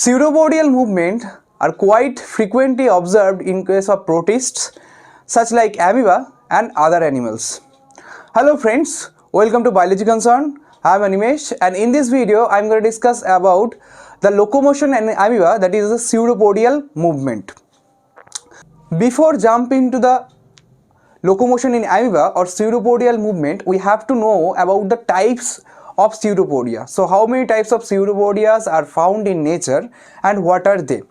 Pseudopodial movement are quite frequently observed in case of protists such like amoeba and other animals. Hello friends, welcome to Biology Concern. I am Animesh, and in this video I am going to discuss about the locomotion in amoeba, that is the pseudopodial movement. Before jumping to the locomotion in amoeba or pseudopodial movement, we have to know about the types of pseudopodia. So how many types of pseudopodias are found in nature and what are they?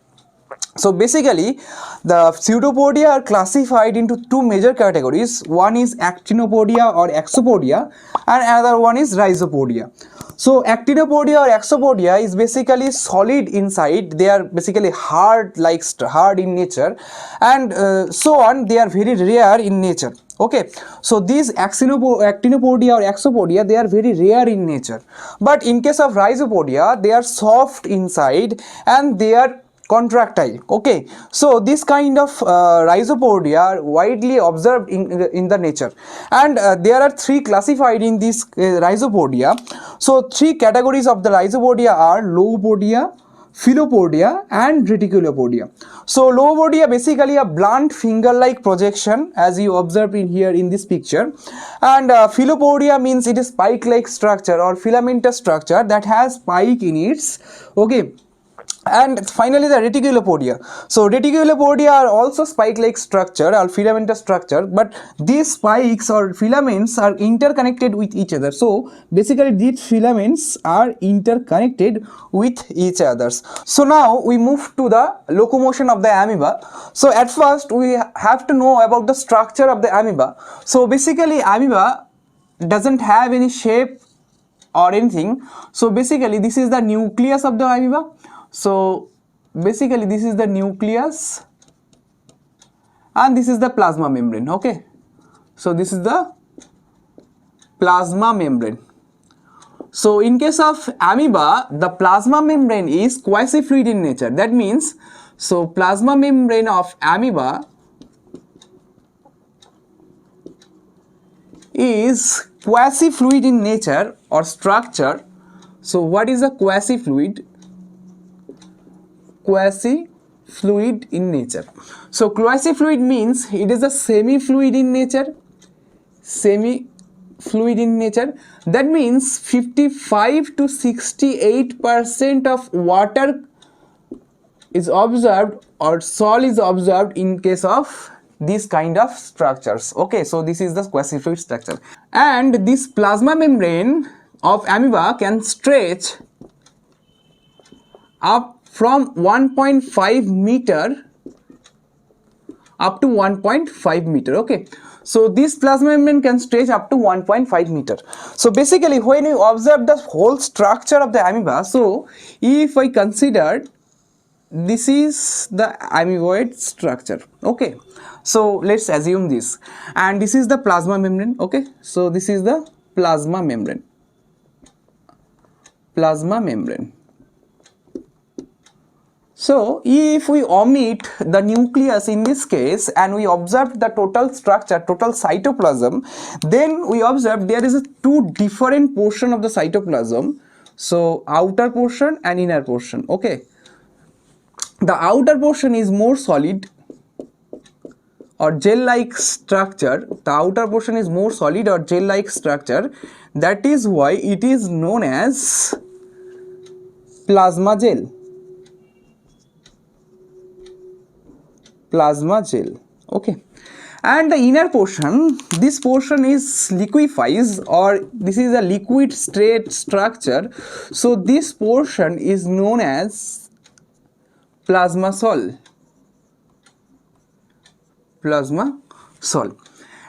So basically the pseudopodia are classified into two major categories. One is actinopodia or exopodia and another one is rhizopodia. So actinopodia or exopodia is basically solid inside. They are basically hard in nature, and so on. They are very rare in nature. Okay, so these actinopodia or exopodia, they are very rare in nature, but in case of rhizopodia, they are soft inside and they are contractile. Okay, so this kind of rhizopodia are widely observed in the nature, and there are three classified in this rhizopodia. So three categories of the rhizopodia are locomotory, philopodia and reticulopodia. So locomotory basically a blunt finger like projection as you observe in here in this picture, and philopodia means it is spike like structure or filamentous structure that has spike in its, okay. And finally the reticulopodia. So reticulopodia are also spike like structure or filamentous structure, but these spikes or filaments are interconnected with each other. So basically these filaments are interconnected with each others. So now we move to the locomotion of the amoeba. So at first we have to know about the structure of the amoeba. So basically amoeba doesn't have any shape or anything. So basically this is the nucleus of the amoeba. So basically this is the nucleus and this is the plasma membrane. Okay, so this is the plasma membrane. So in case of amoeba, the plasma membrane is quasi-fluid in nature. That means, so plasma membrane of amoeba is quasi-fluid in nature or structure. So what is a quasi-fluid? Quasi-fluid in nature. So quasi-fluid means it is a semi-fluid in nature. Semi-fluid in nature. That means 55 to 68% of water is observed or sol is observed in case of these kind of structures. Okay, so this is the quasi-fluid structure, and this plasma membrane of amoeba can stretch up from 1.5 meter up to 1.5 meter. Okay, so this plasma membrane can stretch up to 1.5 meter. So basically when you observe the whole structure of the amoeba, so if I consider this is the amoeboid structure, okay, so let's assume this, and this is the plasma membrane. Okay, so this is the plasma membrane. So if we omit the nucleus in this case and we observe the total structure, total cytoplasm, then we observe there is two different portion of the cytoplasm. So outer portion and inner portion. Okay, the outer portion is more solid or gel-like structure. The outer portion is more solid or gel-like structure. That is why it is known as plasma gel. Okay, and the inner portion, this portion is liquefies or this is a liquid state structure. So this portion is known as plasma sol.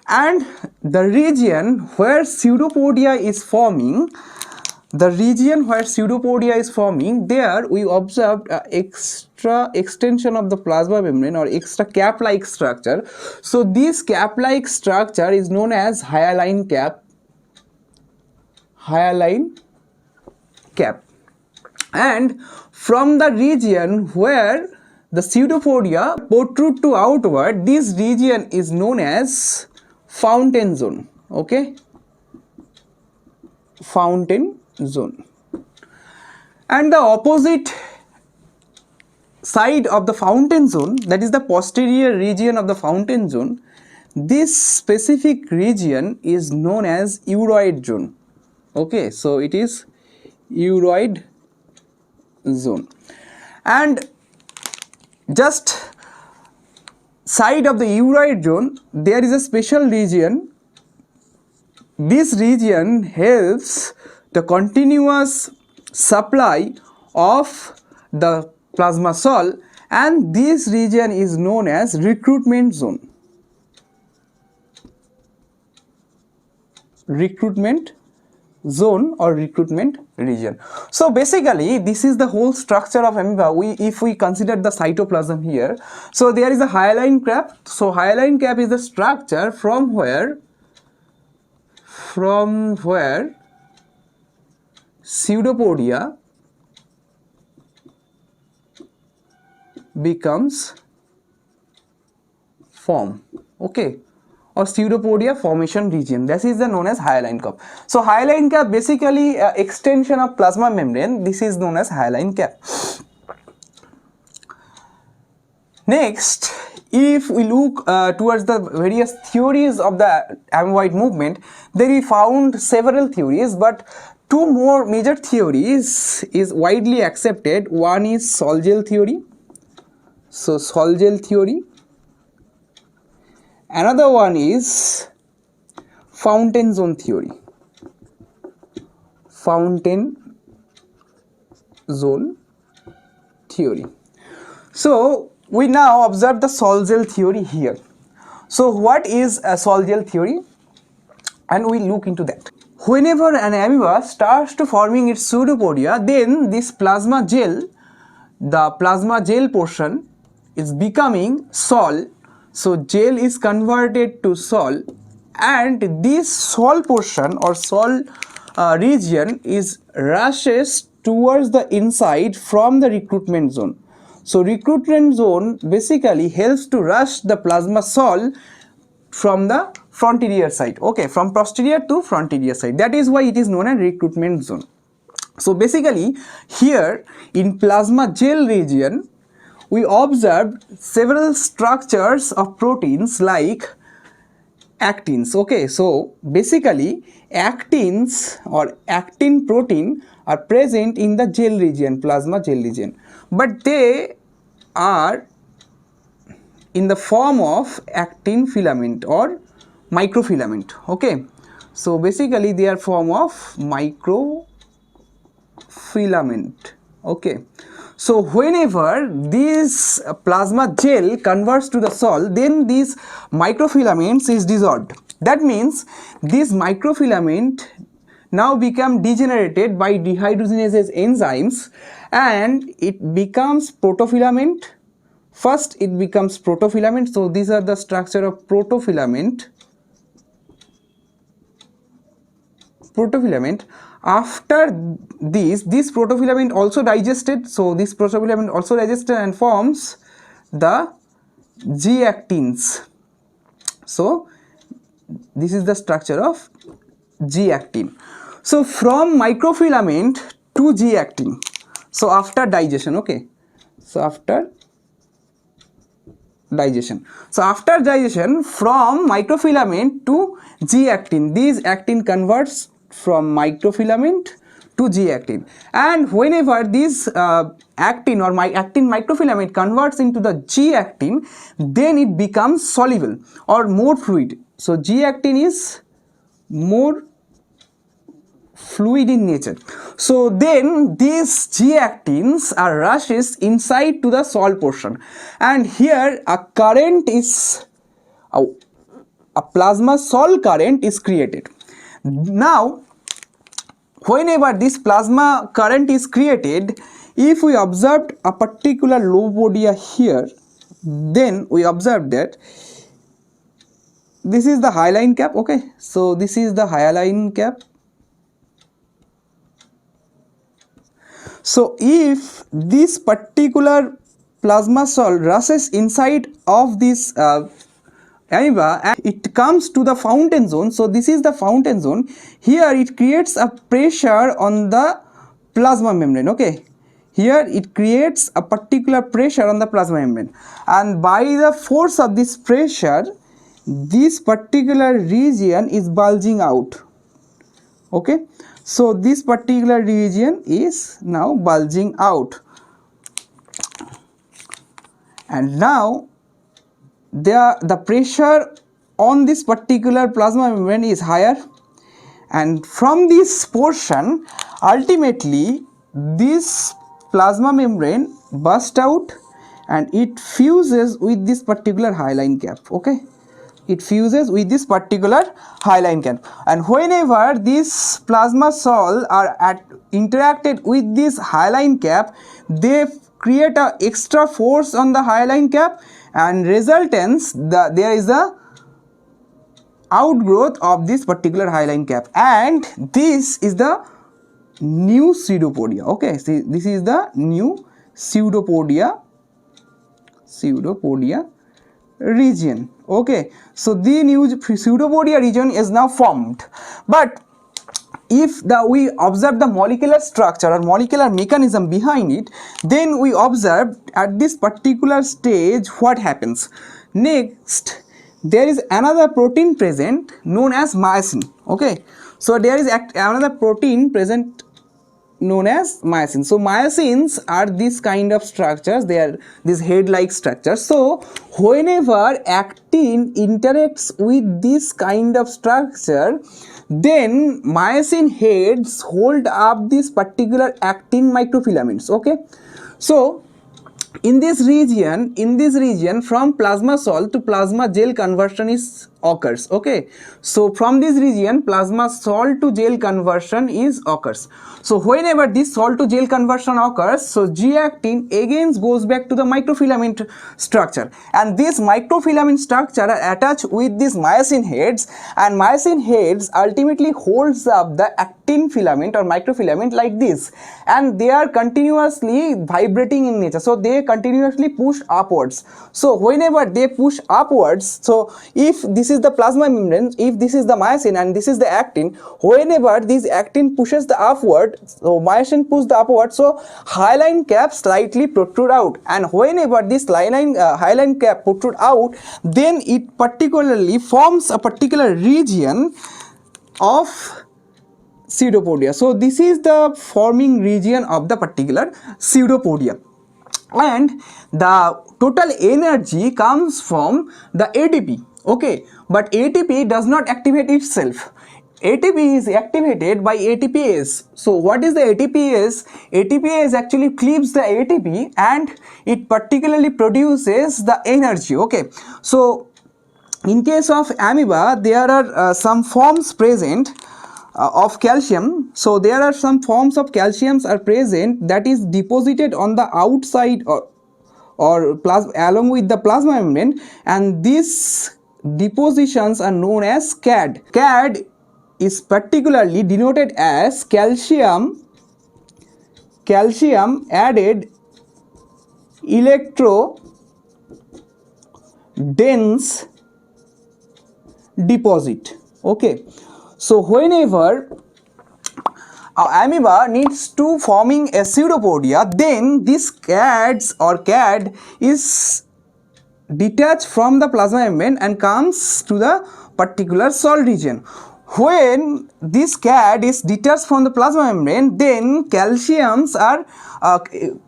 And the region where pseudopodia is forming, there we observed extra extension of the plasma membrane or extra cap-like structure. So this cap-like structure is known as hyaline cap. And from the region where the pseudopodia protrude to outward, this region is known as fountain zone. Okay, fountain zone. And the opposite side of the fountain zone, that is the posterior region of the fountain zone, this specific region is known as uroid zone. Okay, so it is uroid zone, and just side of the uroid zone there is a special region. This region helps the continuous supply of the plasma sol, and this region is known as recruitment zone. Recruitment zone or recruitment region. So basically this is the whole structure of amoeba. If we consider the cytoplasm here, so there is a hyaline cap. So hyaline cap is the structure from where pseudopodia becomes form, okay, or pseudopodia formation region. This is known as hyaline cap. So hyaline cap basically extension of plasma membrane. This is known as hyaline cap. Next, if we look towards the various theories of the amoeboid movement, there we found several theories, but two more major theories is widely accepted. One is sol-gel theory. So sol-gel theory. Another one is fountain zone theory. Fountain zone theory. So we now observe the sol-gel theory here. So what is a sol-gel theory? And we look into that. Whenever an amoeba starts to forming its pseudopodia, then this plasma gel, the plasma gel portion is becoming sol. So gel is converted to sol, and this sol portion or sol region is rushes towards the inside from the recruitment zone. So recruitment zone basically helps to rush the plasma sol from the frontier side, okay, from posterior to frontier side. That is why it is known as recruitment zone. So basically here in plasma gel region we observed several structures of proteins like actins, okay. So basically actins or actin protein are present in the gel region, plasma gel region, but they are in the form of actin filament or microfilament, okay. So basically they are form of microfilament, okay. So whenever this plasma gel converts to the sol, then these microfilaments is dissolved. That means this microfilament now become degenerated by dehydrogenase enzymes and it becomes protofilament. First it becomes protofilament. So these are the structure of protofilament. After this protofilament also digested. So this protofilament also digested and forms the G-actins. So this is the structure of G-actin. So from microfilament to G-actin. So after digestion, okay. So after digestion. So after digestion from microfilament to G-actin, this actin converts from microfilament to G-actin, and whenever this actin or actin microfilament converts into the G-actin, then it becomes soluble or more fluid. So G-actin is more fluid in nature. So then these G-actins are rushes inside to the sol portion, and here a current is a plasma sol current is created. Now whenever this plasma current is created, if we observed a particular locomotory here, then we observe that this is the hyaline cap, okay. So this is the hyaline cap. So if this particular plasma sol rushes inside of this amoeba and it comes to the fountain zone, so this is the fountain zone. Here it creates a pressure on the plasma membrane, okay. here it creates a particular pressure on the plasma membrane, and by the force of this pressure this particular region is bulging out. Okay, so this particular region is now bulging out, and now the pressure on this particular plasma membrane is higher, and from this portion ultimately this plasma membrane bursts out and it fuses with this particular hyaline cap. Okay, it fuses with this particular hyaline cap, and whenever this plasma sol are interacted with this hyaline cap, they create a extra force on the hyaline cap, and resultance there is a outgrowth of this particular hyaline cap, and this is the new pseudopodia. Okay, see, this is the new pseudopodia region. Okay, so the new pseudopodia region is now formed. But if we observe the molecular structure or molecular mechanism behind it, then we observe at this particular stage what happens. Next, there is another protein present known as myosin. Okay, so there is another protein present known as myosin. So myosins are this kind of structures, they are these head-like structures. So whenever actin interacts with this kind of structure, then myosin heads hold up this particular actin microfilaments. Okay, so in this region from plasma sol to plasma gel conversion is occurs. Okay, so from this region plasma sol to gel conversion is occurs. So whenever this sol to gel conversion occurs, so G actin again goes back to the microfilament structure, and this microfilament structure are attached with these myosin heads, and myosin heads ultimately holds up the actin filament or microfilament like this, and they are continuously vibrating in nature, so they continuously push upwards. So whenever they push upwards, so if this is the plasma membrane, if this is the myosin and this is the actin, whenever this actin pushes the upward, so myosin push the upward, so hyaline cap slightly protrude out, and whenever this hyaline cap protrude out, then it particularly forms a particular region of pseudopodia. So this is the forming region of the particular pseudopodia, and the total energy comes from the ATP. Okay, but ATP does not activate itself. ATP is activated by ATPase. So what is the ATPase? ATPase actually cleaves the ATP and it particularly produces the energy. Okay, so in case of amoeba, there are some forms present of calcium. So there are some forms of calciums are present that is deposited on the outside or plasma along with the plasma membrane, and these depositions are known as CAD. CAD is particularly denoted as calcium added electro dense deposit. Okay, so whenever amoeba needs to forming a pseudopodia, then this CAD is detached from the plasma membrane and comes to the particular sol region. When this CAD is detached from the plasma membrane, then calciums are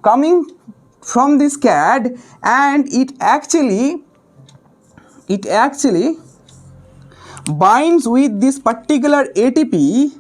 coming from this CAD, and it actually binds with this particular ATP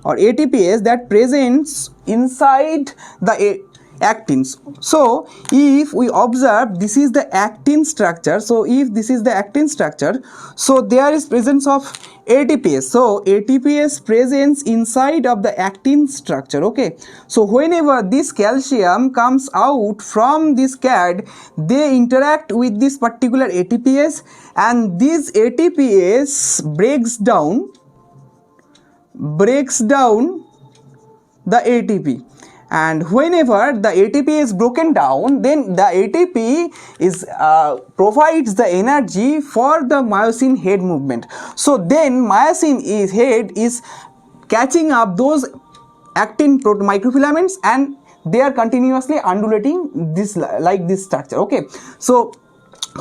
or ATPase that presents inside the actins. So if we observe, this is the actin structure. So if this is the actin structure, so there is presence of ATPase. So ATPase presence inside of the actin structure. Okay, so whenever this calcium comes out from this CAD, they interact with this particular ATPase, and this ATPase breaks down the ATP, and whenever the ATP is broken down, then the ATP is provides the energy for the myosin head movement. So then myosin head is catching up those actin microfilaments, and they are continuously undulating this like this structure. Okay, so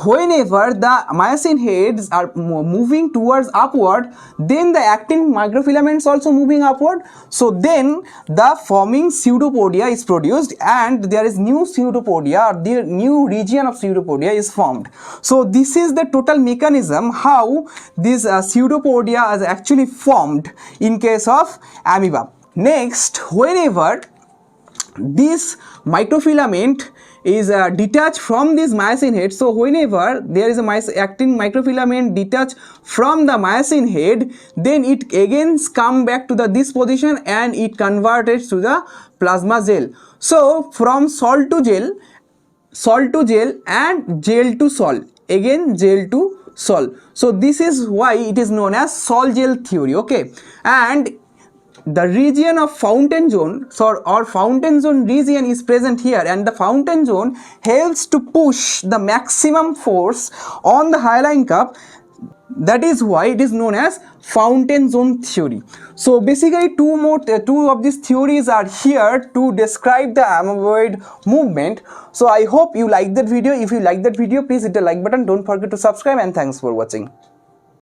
whenever the myosin heads are moving towards upward, then the actin microfilaments also moving upward, so then the forming pseudopodia is produced and there is new pseudopodia, or the new region of pseudopodia is formed. So this is the total mechanism how this pseudopodia is actually formed in case of amoeba. Next, whenever this microfilament is detached from this myosin head, so whenever there is a actin microfilament detached from the myosin head, then it again come back to this position and it converted to the plasma gel. So from salt to gel and gel to sol, again gel to sol. So this is why it is known as sol gel theory. Okay, and the region of fountain zone, or fountain zone region is present here, and the fountain zone helps to push the maximum force on the hyaline cup. That is why it is known as fountain zone theory. So basically two of these theories are here to describe the amoeboid movement. So I hope you like that video. If you like that video, please hit the like button, don't forget to subscribe, and thanks for watching.